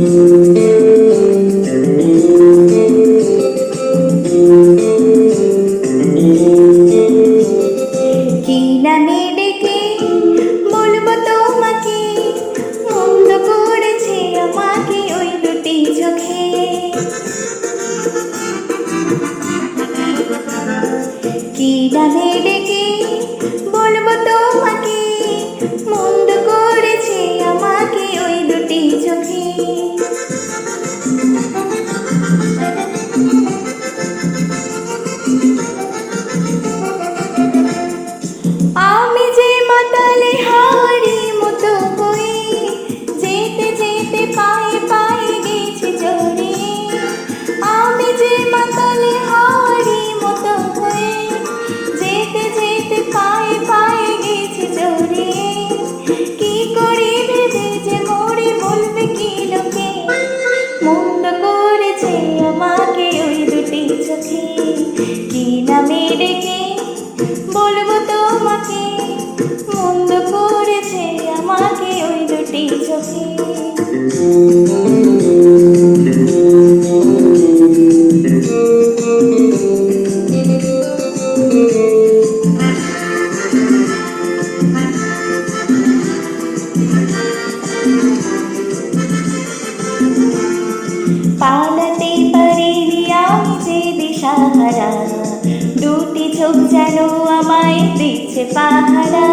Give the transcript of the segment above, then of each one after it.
কি নামে ডেকে বলবো তোমাকে, মন্দ করেছে আমাকে ওই দুটি চোখে। কি নামে ডেকে বলবো তোমাকে, মন্দ করেছে আমাকে ওই দুটি চোখে। আমি যে মাতালে হাওয়ারি মতো বয়ে, যেতে যেতে পায়ে পায়ে গেছি জড়িয়ে। আমি যে মাতালে হাওয়ারি মতো বয়ে, যেতে যেতে পায়ে পায়ে গেছি জড়িয়ে। কি করি ভেবে যে মরে বলবে কি লোকে, মন্দ করেছে আমাকে ওই দুটি চোখে। কি নামে ডেকে বলবো তোমাকে, মন্দ করেছে আমাকে ওই দুটি চোখে। পালাতে পারিনি আমি যে দিশাহারা, দুটি চোখ যেন আমায় দিচ্ছে পাহারা।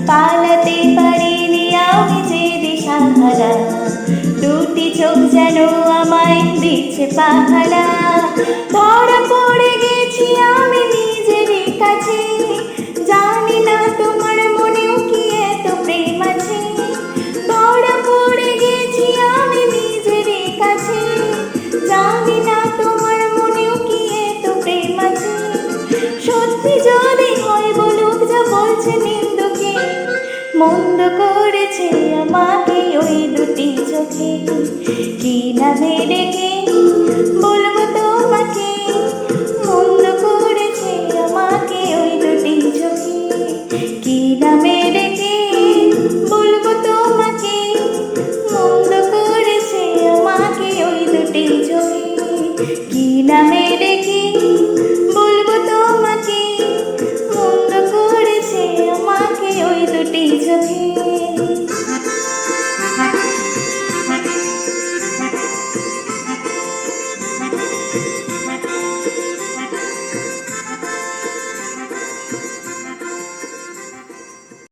পালাতে পারিনি আমি যে দিশাহারা, দুটি চোখ যেন আমায় দিচ্ছে পাহারা। ধরা পড়ে গেছি আমি নিজের কাছে, জানি না তোমার মনেও কি এত প্রেম আছে। ধরা পড়ে গেছি আমি নিজের কাছে, জানি না তোমার মনেও কি এত প্রেম আছে। সত্যি যদি হয় বলুক যা বলছে নিন্দুকে, মন্দ করেছে আমার